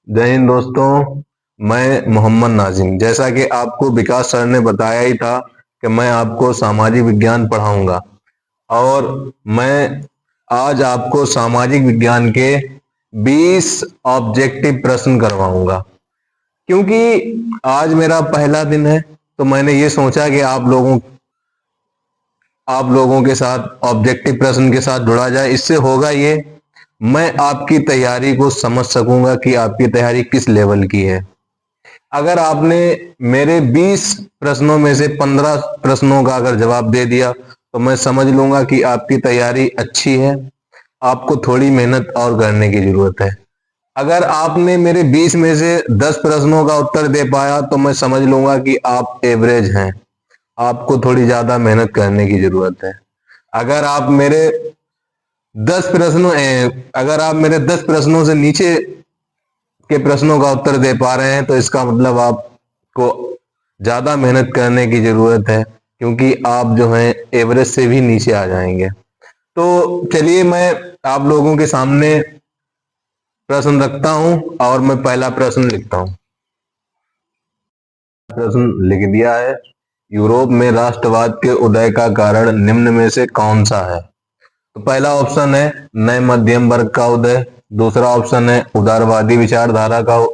जय हिंद दोस्तों। मैं मोहम्मद नाजिम। जैसा कि आपको विकास सर ने बताया ही था कि मैं आपको सामाजिक विज्ञान पढ़ाऊंगा और मैं आज आपको सामाजिक विज्ञान के 20 ऑब्जेक्टिव प्रश्न करवाऊंगा। क्योंकि आज मेरा पहला दिन है तो मैंने ये सोचा कि आप लोगों के साथ ऑब्जेक्टिव प्रश्न के साथ जुड़ा जाए। इससे होगा ये, मैं आपकी तैयारी को समझ सकूंगा कि आपकी तैयारी किस लेवल की है। अगर आपने मेरे 20 प्रश्नों में से 15 प्रश्नों का अगर जवाब दे दिया तो मैं समझ लूंगा कि आपकी तैयारी अच्छी है, आपको थोड़ी मेहनत और करने की जरूरत है। अगर आपने मेरे 20 में से 10 प्रश्नों का उत्तर दे पाया तो मैं समझ लूंगा कि आप एवरेज हैं, आपको थोड़ी ज्यादा मेहनत करने की जरूरत है। अगर आप मेरे 10 प्रश्नों अगर आप मेरे 10 प्रश्नों से नीचे के प्रश्नों का उत्तर दे पा रहे हैं तो इसका मतलब आपको ज्यादा मेहनत करने की जरूरत है, क्योंकि आप जो हैं एवरेज से भी नीचे आ जाएंगे। तो चलिए मैं आप लोगों के सामने प्रश्न रखता हूं और मैं पहला प्रश्न लिखता हूं। प्रश्न लिख दिया है। यूरोप में राष्ट्रवाद के उदय का कारण निम्न में से कौन सा है? तो पहला ऑप्शन है नए मध्यम वर्ग का उदय, दूसरा ऑप्शन है उदारवादी विचारधारा का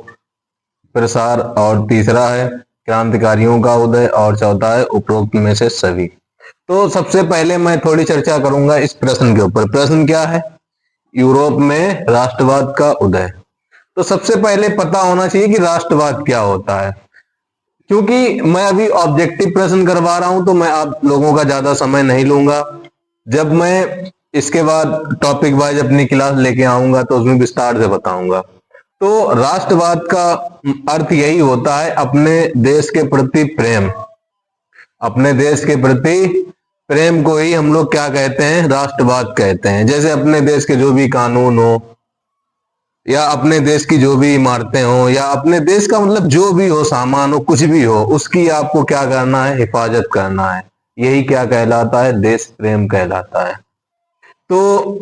प्रसार, और तीसरा है क्रांतिकारियों का उदय, और चौथा है उपरोक्त में से सभी। तो सबसे पहले मैं थोड़ी चर्चा करूंगा इस प्रश्न के ऊपर। प्रश्न क्या है? यूरोप में राष्ट्रवाद का उदय। तो सबसे पहले पता होना चाहिए कि राष्ट्रवाद क्या होता है। क्योंकि मैं अभी ऑब्जेक्टिव प्रश्न करवा रहा हूं तो मैं आप लोगों का ज्यादा समय नहीं लूंगा। जब मैं इसके बाद टॉपिक वाइज अपनी क्लास लेके आऊंगा तो उसमें विस्तार से बताऊंगा। तो राष्ट्रवाद का अर्थ यही होता है अपने देश के प्रति प्रेम। अपने देश के प्रति प्रेम को ही हम लोग क्या कहते हैं? राष्ट्रवाद कहते हैं। जैसे अपने देश के जो भी कानून हो, या अपने देश की जो भी इमारतें हो, या अपने देश का मतलब जो भी हो, सामान हो, कुछ भी हो, उसकी आपको क्या करना है? हिफाजत करना है। यही क्या कहलाता है? देश प्रेम कहलाता है। तो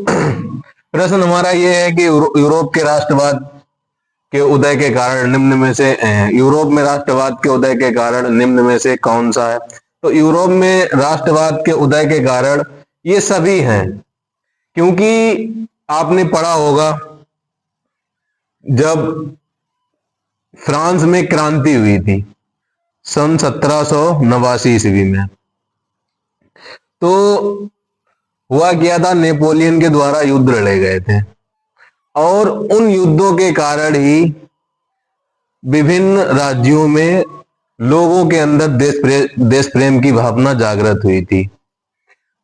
प्रश्न हमारा यह है कि यूरोप के राष्ट्रवाद के उदय के कारण निम्न में से यूरोप में राष्ट्रवाद के उदय के कारण निम्न में से कौन सा है? तो यूरोप में राष्ट्रवाद के उदय के कारण ये सभी हैं। क्योंकि आपने पढ़ा होगा जब फ्रांस में क्रांति हुई थी सन 1789 ईस्वी में, तो हुआ क्या था? नेपोलियन के द्वारा युद्ध लड़े गए थे और उन युद्धों के कारण ही विभिन्न राज्यों में लोगों के अंदर देश प्रेम की भावना जागृत हुई थी।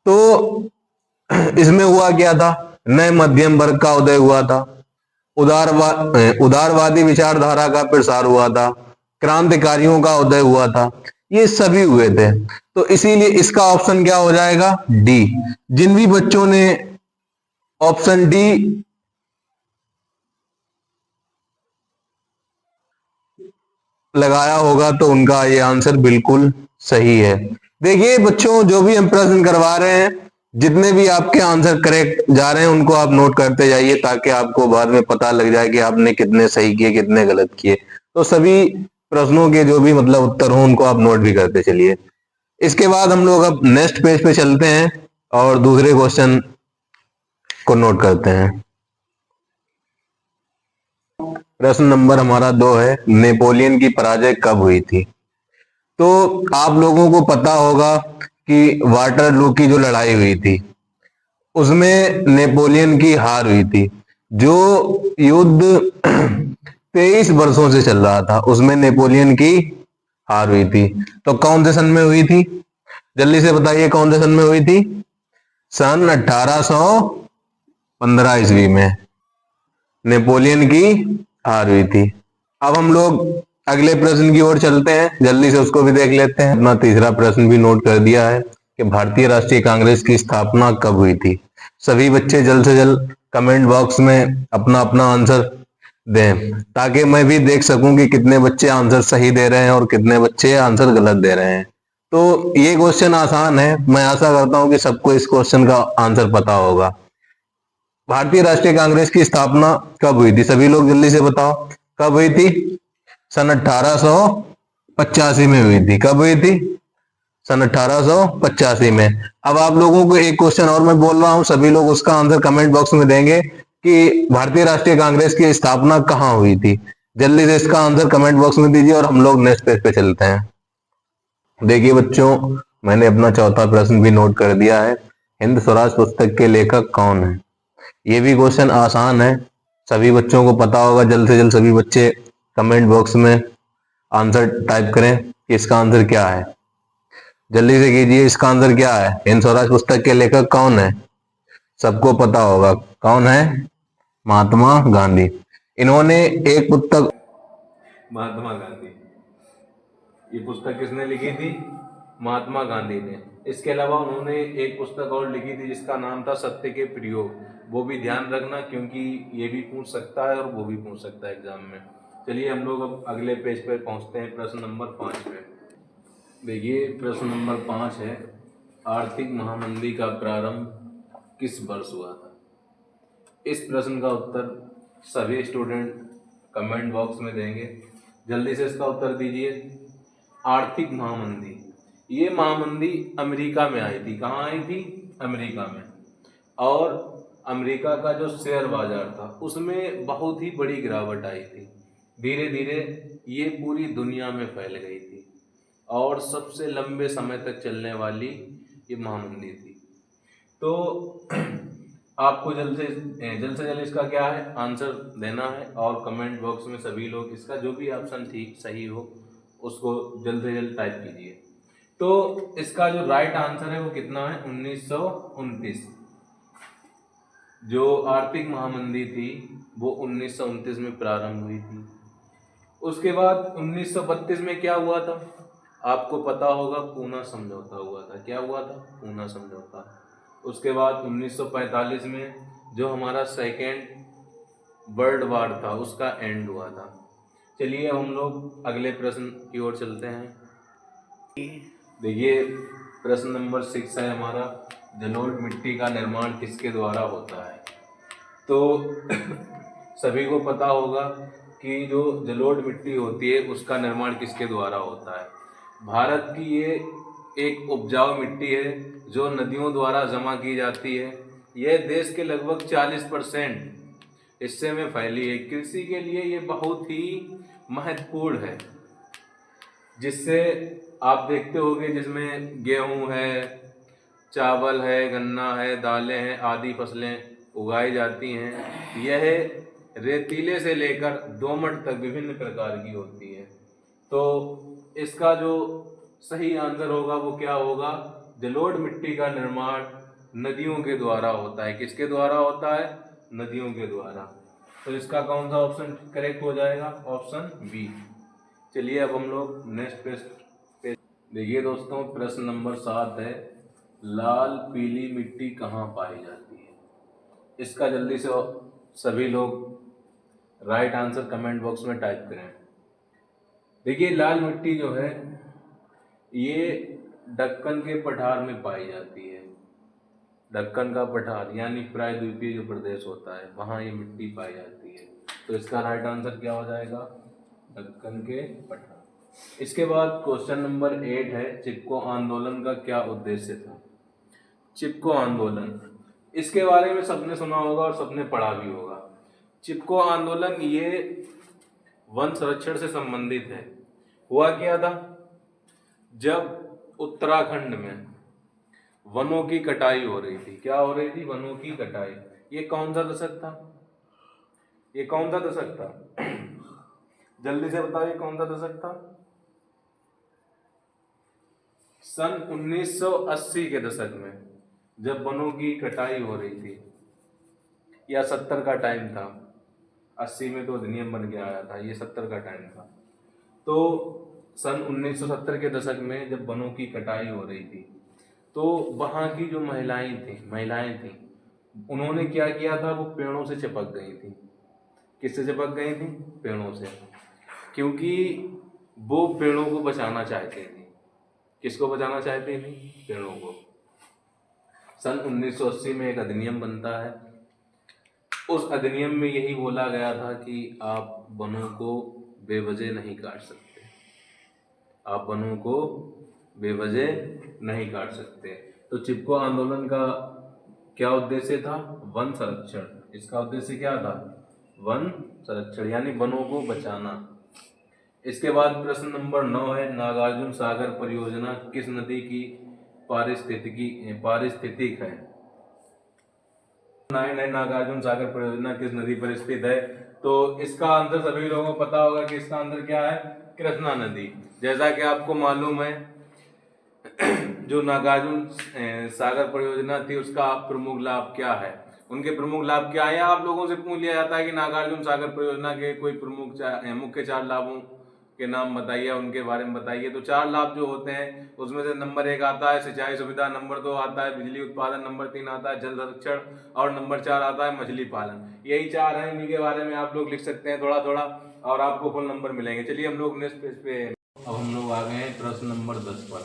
तो इसमें हुआ क्या था? नए मध्यम वर्ग का उदय हुआ था, उदारवादी विचारधारा का प्रसार हुआ था, क्रांतिकारियों का उदय हुआ था। ये सभी हुए थे। तो इसीलिए इसका ऑप्शन क्या हो जाएगा? डी। जिन भी बच्चों ने ऑप्शन डी लगाया होगा तो उनका ये आंसर बिल्कुल सही है। देखिए बच्चों, जो भी हम प्रश्न करवा रहे हैं, जितने भी आपके आंसर करेक्ट जा रहे हैं उनको आप नोट करते जाइए, ताकि आपको बाद में पता लग जाए कि आपने कितने सही किए, कितने गलत किए। तो सभी प्रश्नों के जो भी मतलब उत्तर हो उनको आप नोट भी करते चलिए। इसके बाद हम लोग अब नेक्स्ट पेज पे चलते हैं और दूसरे क्वेश्चन को नोट करते हैं। प्रश्न नंबर हमारा 2 है, नेपोलियन की पराजय कब हुई थी? तो आप लोगों को पता होगा कि वाटरलू की जो लड़ाई हुई थी उसमें नेपोलियन की हार हुई थी। जो युद्ध 23 वर्षों से चल रहा था उसमें नेपोलियन की हार हुई थी। तो कौन से सन में हुई थी? जल्दी से बताइए, कौन से सन में हुई थी? सन 1815 ईस्वी में नेपोलियन की हार हुई थी। अब हम लोग अगले प्रश्न की ओर चलते हैं, जल्दी से उसको भी देख लेते हैं। अपना तीसरा प्रश्न भी नोट कर दिया है कि भारतीय राष्ट्रीय कांग्रेस की स्थापना कब हुई थी? सभी बच्चे जल्द से जल्द कमेंट बॉक्स में अपना अपना आंसर दें, ताकि मैं भी देख सकूं कि कितने बच्चे आंसर सही दे रहे हैं और कितने बच्चे आंसर गलत दे रहे हैं। तो ये क्वेश्चन आसान है, मैं आशा करता हूं कि सबको इस क्वेश्चन का आंसर पता होगा। भारतीय राष्ट्रीय कांग्रेस की स्थापना कब हुई थी? सभी लोग जल्दी से बताओ। कब हुई थी? सन 1885 में हुई थी। कब हुई थी? सन 1885 में। अब आप लोगों को एक क्वेश्चन और मैं बोल रहा हूं, सभी लोग उसका आंसर कमेंट बॉक्स में देंगे कि भारतीय राष्ट्रीय कांग्रेस की स्थापना कहां हुई थी। जल्दी से इसका आंसर कमेंट बॉक्स में दीजिए और हम लोग नेक्स्ट पेज पे चलते हैं। देखिए बच्चों, मैंने अपना चौथा प्रश्न भी नोट कर दिया है। हिंद स्वराज पुस्तक के लेखक कौन है? ये भी क्वेश्चन आसान है, सभी बच्चों को पता होगा। जल्द से जल्द सभी बच्चे कमेंट बॉक्स में आंसर टाइप करें कि इसका आंसर क्या है। जल्दी से कीजिए, इसका आंसर क्या है? हिंद स्वराज पुस्तक के लेखक कौन है? सबको पता होगा कौन है? महात्मा गांधी। इन्होंने एक पुस्तक, महात्मा गांधी, ये पुस्तक किसने लिखी थी? महात्मा गांधी ने। इसके अलावा उन्होंने एक पुस्तक और लिखी थी जिसका नाम था सत्य के प्रयोग। वो भी ध्यान रखना क्योंकि ये भी पूछ सकता है और वो भी पूछ सकता है एग्जाम में। चलिए हम लोग अब अगले पेज पर पहुंचते हैं, प्रश्न नंबर 5 पे। देखिए प्रश्न नंबर 5 है, आर्थिक महामंदी का प्रारंभ किस वर्ष हुआ था? इस प्रश्न का उत्तर सभी स्टूडेंट कमेंट बॉक्स में देंगे। जल्दी से इसका उत्तर दीजिए। आर्थिक महामंदी, ये महामंदी अमेरिका में आई थी। कहाँ आई थी? अमेरिका में। और अमेरिका का जो शेयर बाजार था उसमें बहुत ही बड़ी गिरावट आई थी। धीरे धीरे ये पूरी दुनिया में फैल गई थी और सबसे लंबे समय तक चलने वाली ये महामंदी थी। तो आपको जल्द से जल्द इसका क्या है आंसर देना है और कमेंट बॉक्स में सभी लोग इसका जो भी ऑप्शन ठीक सही हो उसको जल्द से जल्द टाइप कीजिए। तो इसका जो राइट आंसर है वो कितना है? 1929। जो आर्थिक महामंदी थी वो 1929 में प्रारंभ हुई थी। उसके बाद 1932 में क्या हुआ था? आपको पता होगा, पूना समझौता हुआ था। क्या हुआ था? पूना समझौता। उसके बाद 1945 में जो हमारा सेकेंड वर्ल्ड वार था उसका एंड हुआ था। चलिए अब हम लोग अगले प्रश्न की ओर चलते हैं। देखिए प्रश्न नंबर 6 है हमारा, जलोढ़ मिट्टी का निर्माण किसके द्वारा होता है? तो सभी को पता होगा कि जो जलोढ़ मिट्टी होती है उसका निर्माण किसके द्वारा होता है। भारत की ये एक उपजाऊ मिट्टी है जो नदियों द्वारा जमा की जाती है। यह देश के लगभग 40% हिस्से में फैली है। कृषि के लिए ये बहुत ही महत्वपूर्ण है, जिससे आप देखते होंगे जिसमें गेहूं है, चावल है, गन्ना है, दालें हैं आदि फसलें उगाई जाती हैं। यह रेतीले से लेकर दोमट तक विभिन्न प्रकार की होती है। तो इसका जो सही आंसर होगा वो क्या होगा? जलोढ़ मिट्टी का निर्माण नदियों के द्वारा होता है। किसके द्वारा होता है? नदियों के द्वारा। तो इसका कौन सा ऑप्शन करेक्ट हो जाएगा? Option B. चलिए अब हम लोग नेक्स्ट पे देखिए दोस्तों, प्रश्न नंबर 7 है, लाल पीली मिट्टी कहाँ पाई जाती है? इसका जल्दी से सभी लोग राइट आंसर कमेंट बॉक्स में टाइप करें। देखिए लाल मिट्टी जो है ये दक्कन के पठार में पाई जाती है। दक्कन का पठार यानी प्रायद्वीपीय जो प्रदेश होता है वहाँ ये मिट्टी पाई जाती है। तो इसका राइट आंसर क्या हो जाएगा? दक्कन के पठार। इसके बाद क्वेश्चन नंबर 8 है, चिपको आंदोलन का क्या उद्देश्य था? चिपको आंदोलन, इसके बारे में सबने सुना होगा और सबने पढ़ा भी होगा। चिपको आंदोलन ये वन संरक्षण से संबंधित है। हुआ क्या था? जब उत्तराखंड में वनों की कटाई हो रही थी। क्या हो रही थी? वनों की कटाई। ये कौन सा दशक था? ये कौन सा दशक था? जल्दी से बताओ, ये कौन सा दशक था? सन 1980 के दशक में, जब वनों की कटाई हो रही थी, या 70 का टाइम था। 80 में तो अधिनियम बन के आया था, ये 70 का टाइम था। तो सन 1970 के दशक में जब वनों की कटाई हो रही थी तो वहाँ की जो महिलाएं थी उन्होंने क्या किया था? वो पेड़ों से चिपक गई थी। किससे चिपक गई थी? पेड़ों से। क्योंकि वो पेड़ों को बचाना चाहती थी। किसको बचाना चाहती थी? पेड़ों को। सन 1980 में एक अधिनियम बनता है, उस अधिनियम में यही बोला गया था कि आप वनों को बेवजह नहीं काट सकते, आप वनों को बेवजह नहीं काट सकते। तो चिपको आंदोलन का क्या उद्देश्य था? वन संरक्षण। इसका उद्देश्य क्या था? वन संरक्षण, यानी वनों को बचाना। इसके बाद प्रश्न नंबर 9 है, नागार्जुन सागर परियोजना किस नदी की पारिस्थितिक है? 9 है, नागार्जुन सागर परियोजना किस नदी पर स्थित है? तो इसका आंसर सभी लोगों को पता होगा कि इसका आंसर क्या है? कृष्णा नदी। जैसा कि आपको मालूम है जो नागार्जुन सागर परियोजना थी उसका प्रमुख लाभ क्या है? उनके प्रमुख लाभ क्या है? आप लोगों से पूछ लिया जाता है कि नागार्जुन सागर परियोजना के कोई मुख्य 4 लाभों के नाम बताइए, उनके बारे में बताइए। तो 4 लाभ जो होते हैं उसमें से नंबर 1 आता है सिंचाई सुविधा, नंबर 2 आता है बिजली उत्पादन, नंबर 3 आता है जल संरक्षण और नंबर 4 आता है मछली पालन। यही 4 हैं, इन्हीं के बारे में आप लोग लिख सकते हैं थोड़ा थोड़ा और आपको फुल नंबर मिलेंगे। चलिए हम लोग नेक्स्ट पेज पे अब हम लोग आ गए हैं प्रश्न नंबर 10 पर।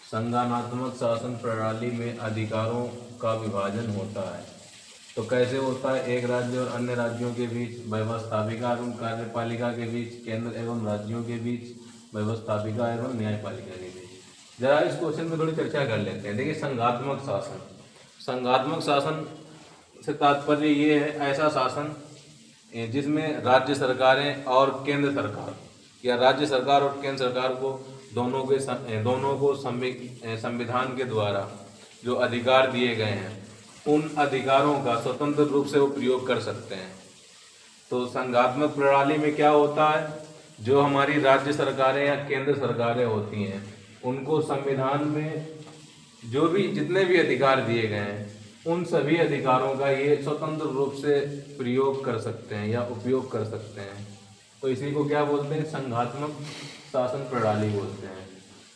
संगठनात्मक शासन प्रणाली में अधिकारों का विभाजन होता है। तो कैसे होता है? एक राज्य और अन्य राज्यों के बीच, व्यवस्थापिका एवं कार्यपालिका के बीच, केंद्र एवं राज्यों के बीच, व्यवस्थापिका एवं न्यायपालिका के बीच। जरा इस क्वेश्चन में थोड़ी चर्चा कर लेते हैं। देखिए, संघात्मक शासन, संघात्मक शासन से तात्पर्य ये है ऐसा शासन जिसमें राज्य सरकारें और केंद्र सरकार या राज्य सरकार और केंद्र सरकार को दोनों को संविधान के द्वारा जो अधिकार दिए गए हैं उन अधिकारों का स्वतंत्र रूप से वो प्रयोग कर सकते हैं। तो संघात्मक प्रणाली में क्या होता है? जो हमारी राज्य सरकारें या केंद्र सरकारें होती हैं उनको संविधान में जो भी जितने भी अधिकार दिए गए हैं उन सभी अधिकारों का ये स्वतंत्र रूप से प्रयोग कर सकते हैं या उपयोग कर सकते हैं। तो इसी को क्या बोलते हैं? संघात्मक शासन प्रणाली बोलते हैं।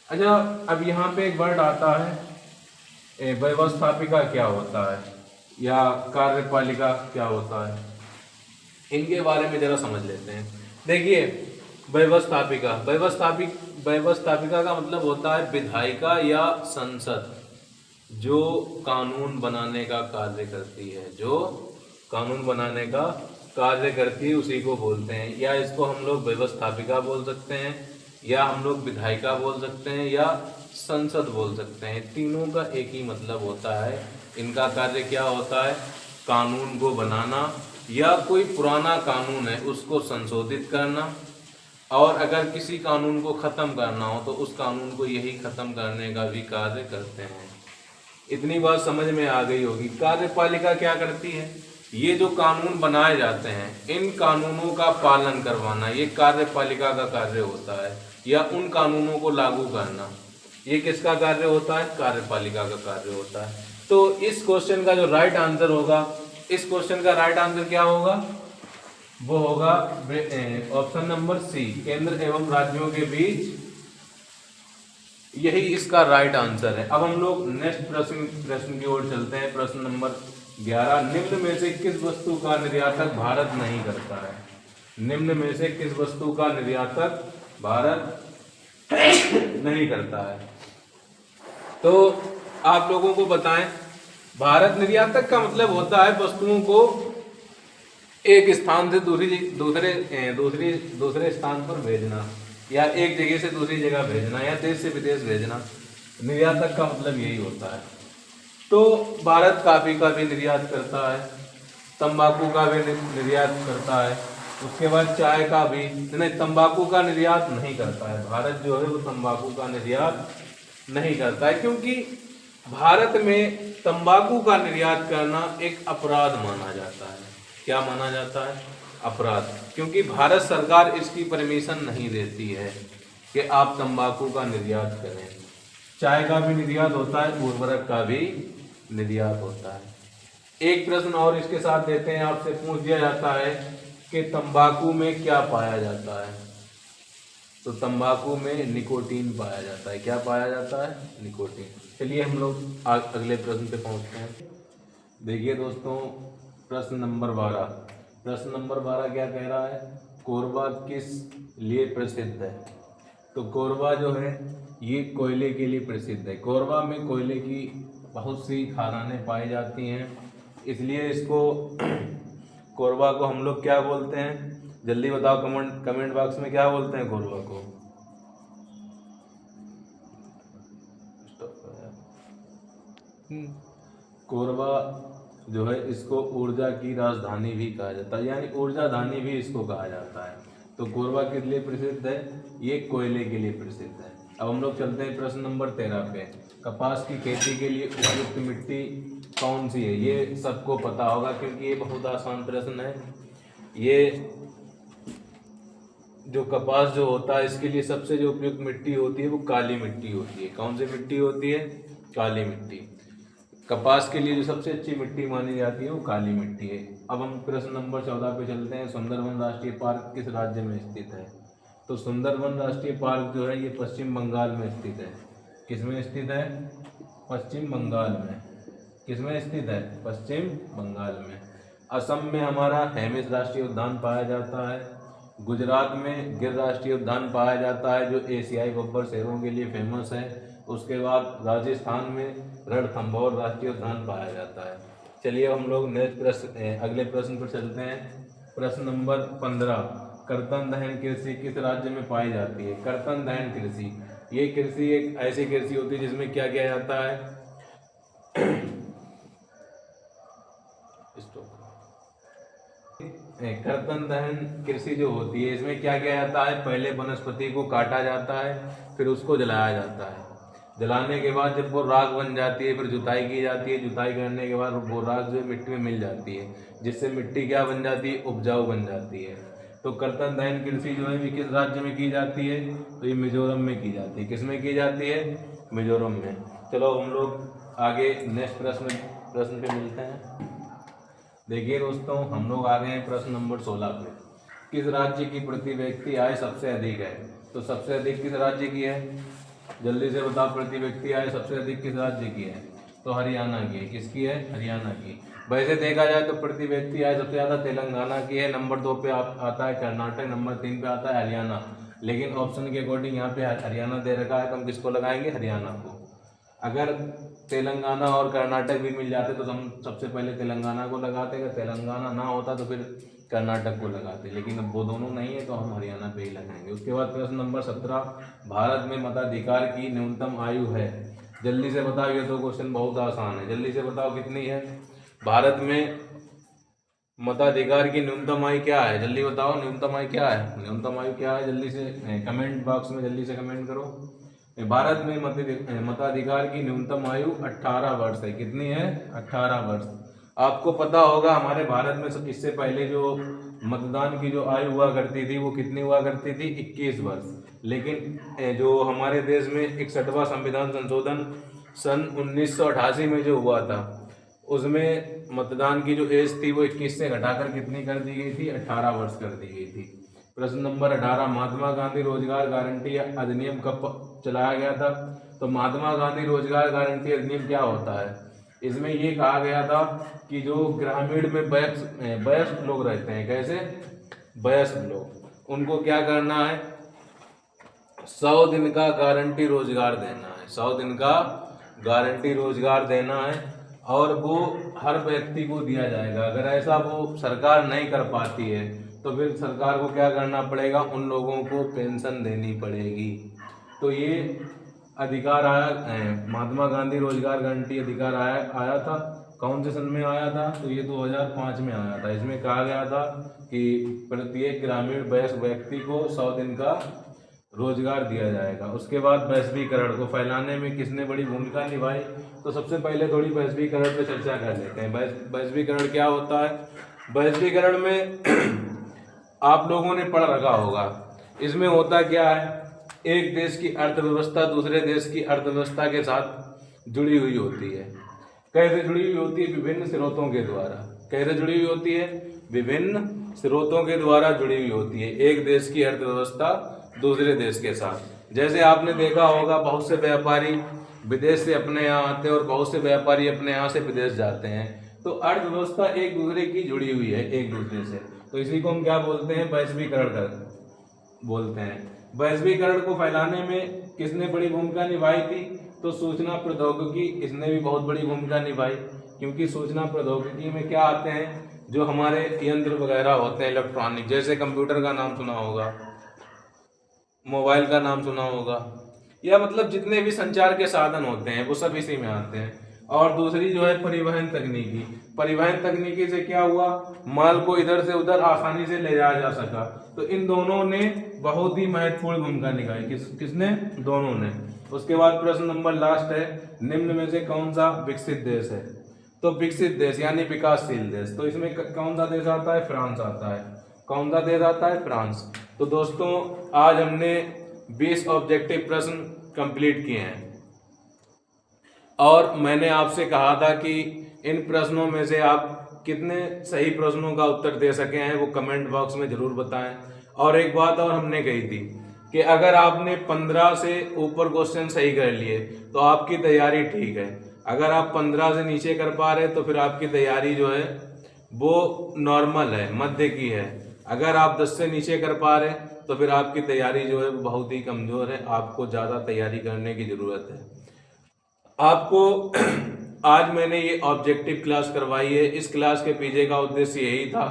अच्छा, अब यहाँ पे एक वर्ड आता है व्यवस्थापिका क्या होता है या कार्यपालिका क्या होता है, इनके बारे में जरा समझ लेते हैं। देखिए, व्यवस्थापिका का मतलब होता है विधायिका या संसद जो कानून बनाने का कार्य करती है, जो कानून बनाने का कार्य करती है उसी को बोलते हैं। या इसको हम लोग व्यवस्थापिका बोल सकते हैं या हम लोग विधायिका बोल सकते हैं या संसद बोल सकते हैं। तीनों का एक ही मतलब होता है। इनका कार्य क्या होता है? कानून को बनाना या कोई पुराना कानून है उसको संशोधित करना, और अगर किसी कानून को ख़त्म करना हो तो उस कानून को यही ख़त्म करने का भी कार्य करते हैं। इतनी बात समझ में आ गई होगी। कार्यपालिका क्या करती है? ये जो कानून बनाए जाते हैं इन कानूनों का पालन करवाना ये कार्यपालिका का कार्य होता है, या उन कानूनों को लागू करना ये किसका कार्य होता है? कार्यपालिका का कार्य होता है। तो इस क्वेश्चन का जो राइट आंसर होगा, इस क्वेश्चन का राइट आंसर क्या होगा? वो होगा ऑप्शन नंबर सी, केंद्र एवं राज्यों के बीच, यही इसका राइट आंसर है। अब हम लोग नेक्स्ट प्रश्न की ओर चलते हैं। प्रश्न नंबर 11, निम्न में से किस वस्तु का निर्यातक भारत नहीं करता है? निम्न में से किस वस्तु का निर्यातक भारत नहीं करता है? तो आप लोगों को बताएं, भारत निर्यातक का मतलब होता है वस्तुओं को एक स्थान से दूसरे स्थान पर भेजना, या एक जगह से दूसरी जगह भेजना, या देश से विदेश भेजना। निर्यातक का मतलब यही होता है। तो भारत कॉफी का भी निर्यात करता है, तंबाकू का भी निर्यात करता है, उसके बाद चाय का भी नहीं, तंबाकू का निर्यात नहीं करता है। भारत जो है वो तंबाकू का निर्यात नहीं करता है, क्योंकि भारत में तंबाकू का निर्यात करना एक अपराध माना जाता है। क्या माना जाता है? अपराध। क्योंकि भारत सरकार इसकी परमिशन नहीं देती है कि आप तंबाकू का निर्यात करें। चाय का भी निर्यात होता है, उर्वरक का भी निर्यात होता है। एक प्रश्न और इसके साथ देते हैं, आपसे पूछ दिया जाता है कि तंबाकू में क्या पाया जाता है? तो तंबाकू में निकोटीन पाया जाता है। क्या पाया जाता है? निकोटीन। चलिए हम लोग अगले प्रश्न पे पहुंचते हैं। देखिए दोस्तों, प्रश्न नंबर 12। प्रश्न नंबर 12 क्या कह रहा है? कोरबा किस लिए प्रसिद्ध है? तो कोरबा जो है ये कोयले के लिए प्रसिद्ध है। कोरबा में कोयले की बहुत सी खदानें पाई जाती हैं, इसलिए इसको कोरबा को हम लोग क्या बोलते हैं? जल्दी बताओ, कमेंट बॉक्स में क्या बोलते हैं कोरबा को? कोरबा जो है इसको ऊर्जा की राजधानी भी कहा जाता है, यानी ऊर्जा धानी भी इसको कहा जाता है। तो कोरबा किस लिए प्रसिद्ध है? ये कोयले के लिए प्रसिद्ध है। अब हम लोग चलते हैं प्रश्न नंबर 13 पे। कपास की खेती के लिए उपयुक्त मिट्टी कौन सी है? ये सबको पता होगा क्योंकि ये बहुत आसान प्रश्न है। ये जो कपास जो होता है इसके लिए सबसे जो उपयुक्त मिट्टी होती है वो काली मिट्टी होती है। कौन सी मिट्टी होती है? काली मिट्टी। कपास के लिए जो सबसे अच्छी मिट्टी मानी जाती है वो काली मिट्टी है। अब हम प्रश्न नंबर 14 पे चलते हैं। सुंदरवन राष्ट्रीय पार्क किस राज्य में स्थित है? तो सुंदरवन राष्ट्रीय पार्क जो है ये पश्चिम बंगाल में स्थित है। किस में स्थित है? पश्चिम बंगाल में। किस में स्थित है? पश्चिम बंगाल में। असम में हमारा हेमिस राष्ट्रीय उद्यान पाया जाता है। गुजरात में गिर राष्ट्रीय उद्यान पाया जाता है जो एशियाई गब्बर शेरों के लिए फेमस है। उसके बाद राजस्थान में रणथंभौर राष्ट्रीय उद्यान पाया जाता है। चलिए हम लोग नेक्स्ट प्रश्न अगले प्रश्न पर चलते हैं। प्रश्न नंबर 15, कर्तन दहन कृषि किस राज्य में पाई जाती है? कर्तन दहन कृषि, ये कृषि एक ऐसी कृषि होती है जिसमें क्या किया जाता है? कर्तन दहन कृषि जो होती है इसमें क्या किया जाता है? पहले वनस्पति को काटा जाता है, फिर उसको जलाया जाता है। जलाने के बाद जब वो राख बन जाती है फिर जुताई की जाती है। जुताई करने के बाद वो राख जो है मिट्टी में मिल जाती है, जिससे मिट्टी क्या बन जाती है? उपजाऊ बन जाती है। तो कर्तन दहन कृषि जो है किस राज्य में की जाती है? तो ये मिजोरम में की जाती है। किस में की जाती है? मिजोरम में। चलो हम लोग आगे नेक्स्ट प्रश्न पे मिलते हैं। देखिए दोस्तों, हम लोग आ गए हैं प्रश्न नंबर 16 पे। किस राज्य की प्रति व्यक्ति आय सबसे अधिक है? तो सबसे अधिक किस राज्य की है? जल्दी से बताओ, प्रति व्यक्ति आय सबसे अधिक किस राज्य की है? तो हरियाणा की है। किसकी है? हरियाणा की। वैसे देखा जाए तो प्रति व्यक्ति आय सबसे ज़्यादा तेलंगाना की है। नंबर 2 पे आता है कर्नाटक, नंबर 3 पे आता है हरियाणा। लेकिन ऑप्शन के अकॉर्डिंग यहाँ पे हरियाणा दे रखा है तो हम किसको लगाएंगे? हरियाणा को। अगर तेलंगाना और कर्नाटक भी मिल जाते तो हम सबसे पहले तेलंगाना को लगाते। अगर तेलंगाना ना होता तो फिर कर्नाटक को लगाते, लेकिन अब वो दोनों नहीं है तो हम हरियाणा पे ही लगाएंगे। उसके बाद प्रश्न नंबर 17, भारत में मताधिकार की न्यूनतम आयु है? जल्दी से बताओ, ये तो क्वेश्चन बहुत आसान है। जल्दी से बताओ कितनी है? भारत में मताधिकार की न्यूनतम आयु क्या है? जल्दी बताओ, न्यूनतम आयु क्या है? न्यूनतम आयु क्या है? जल्दी से कमेंट बॉक्स में जल्दी से कमेंट करो। भारत में मताधिकार की न्यूनतम आयु 18 वर्ष है। कितनी है? 18 वर्ष। आपको पता होगा हमारे भारत में इससे पहले जो मतदान की जो आयु हुआ करती थी वो कितनी हुआ करती थी? 21 वर्ष। लेकिन जो हमारे देश में 61वां संविधान संशोधन सन 1988 में जो हुआ था उसमें मतदान की जो एज थी वो 21 से घटाकर कितनी कर दी गई थी? 18 वर्ष कर दी गई थी। प्रश्न नंबर 18, महात्मा गांधी रोजगार गारंटी अधिनियम कब चलाया गया था? तो महात्मा गांधी रोजगार गारंटी अधिनियम क्या होता है? इसमें ये कहा गया था कि जो ग्रामीण में वयस्क लोग रहते हैं, कैसे? वयस्क लोग, उनको क्या करना है? 100 दिन का गारंटी रोजगार देना है। 100 दिन का गारंटी रोजगार देना है और वो हर व्यक्ति को दिया जाएगा। अगर ऐसा वो सरकार नहीं कर पाती है तो फिर सरकार को क्या करना पड़ेगा? उन लोगों को पेंशन देनी पड़ेगी। तो ये अधिकार आया, महात्मा गांधी रोजगार गारंटी अधिकार आया था। कौन से सन में आया था? तो ये 2005 में आया था। इसमें कहा गया था कि प्रत्येक ग्रामीण वयस्क व्यक्ति को 100 दिन का रोजगार दिया जाएगा। उसके बाद वैश्वीकरण को फैलाने में किसने बड़ी भूमिका निभाई? तो सबसे पहले थोड़ी वैश्वीकरण पे चर्चा कर लेते हैं। वैश्वीकरण क्या होता है? वैश्वीकरण में आप लोगों ने पढ़ रखा होगा। इसमें होता क्या है? एक देश की अर्थव्यवस्था दूसरे देश की अर्थव्यवस्था के साथ जुड़ी हुई होती है। कैसे जुड़ी हुई होती है? विभिन्न स्रोतों के द्वारा। कैसे जुड़ी हुई होती है? विभिन्न स्रोतों के द्वारा जुड़ी हुई होती है एक देश की अर्थव्यवस्था दूसरे देश के साथ। जैसे आपने देखा होगा बहुत से व्यापारी विदेश से अपने यहाँ आते हैं और बहुत से व्यापारी अपने यहाँ से विदेश जाते हैं। तो अर्थव्यवस्था एक दूसरे की जुड़ी हुई है एक दूसरे से। तो इसी को हम क्या बोलते हैं? वैश्वीकरण बोलते हैं। वैश्वीकरण को फैलाने में किसने बड़ी भूमिका निभाई थी? तो सूचना प्रौद्योगिकी, इसने भी बहुत बड़ी भूमिका निभाई। क्योंकि सूचना प्रौद्योगिकी में क्या आते हैं? जो हमारे यंत्र वगैरह होते हैं इलेक्ट्रॉनिक, जैसे कंप्यूटर का नाम सुना होगा, मोबाइल का नाम सुना होगा, या मतलब जितने भी संचार के साधन होते हैं वो सब इसी में आते हैं। और दूसरी जो है परिवहन तकनीकी। परिवहन तकनीकी से क्या हुआ, माल को इधर से उधर आसानी से ले जाया जा सका। तो इन दोनों ने बहुत ही महत्वपूर्ण भूमिका निभाई। किसने? दोनों ने। उसके बाद प्रश्न नंबर लास्ट है, निम्न में से कौन सा विकसित देश है? तो विकसित देश यानी विकासशील देश, तो इसमें कौन सा देश आता है? फ्रांस आता है। कौन सा देश आता है? फ्रांस। तो दोस्तों आज हमने 20 ऑब्जेक्टिव प्रश्न कंप्लीट किए हैं और मैंने आपसे कहा था कि इन प्रश्नों में से आप कितने सही प्रश्नों का उत्तर दे सके हैं वो कमेंट बॉक्स में जरूर बताएं। और एक बात और हमने कही थी कि अगर आपने 15 से ऊपर क्वेश्चन सही कर लिए तो आपकी तैयारी ठीक है। अगर आप 15 से नीचे कर पा रहे तो फिर आपकी तैयारी जो है वो नॉर्मल है, मध्य की है। अगर आप 10 से नीचे कर पा रहे तो फिर आपकी तैयारी जो है वो बहुत ही कमज़ोर है, आपको ज़्यादा तैयारी करने की ज़रूरत है। आपको आज मैंने ये ऑब्जेक्टिव क्लास करवाई है। इस क्लास के पीछे का उद्देश्य यही था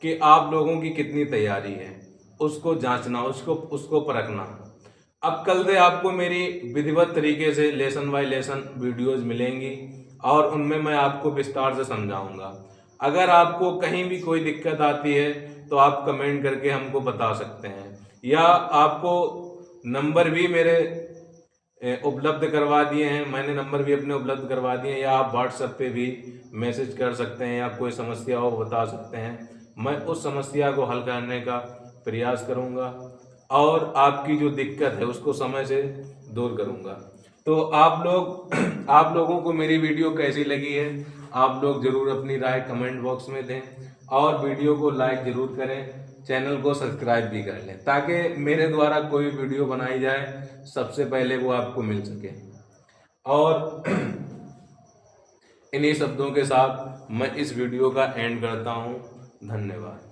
कि आप लोगों की कितनी तैयारी है उसको जांचना, उसको परखना। अब कल से आपको मेरी विधिवत तरीके से लेसन बाय लेसन वीडियोस मिलेंगी और उनमें मैं आपको विस्तार से समझाऊंगा। अगर आपको कहीं भी कोई दिक्कत आती है तो आप कमेंट करके हमको बता सकते हैं, या आपको नंबर भी मेरे उपलब्ध करवा दिए हैं, मैंने नंबर भी अपने उपलब्ध करवा दिए हैं, या आप व्हाट्सएप पे भी मैसेज कर सकते हैं, या कोई समस्या हो बता सकते हैं। मैं उस समस्या को हल करने का प्रयास करूंगा और आपकी जो दिक्कत है उसको समय से दूर करूंगा। तो आप लोगों को मेरी वीडियो कैसी लगी है आप लोग ज़रूर अपनी राय कमेंट बॉक्स में दें और वीडियो को लाइक ज़रूर करें, चैनल को सब्सक्राइब भी कर लें ताकि मेरे द्वारा कोई वीडियो बनाई जाए सबसे पहले वो आपको मिल सके। और इन्हीं शब्दों के साथ मैं इस वीडियो का एंड करता हूँ। धन्यवाद।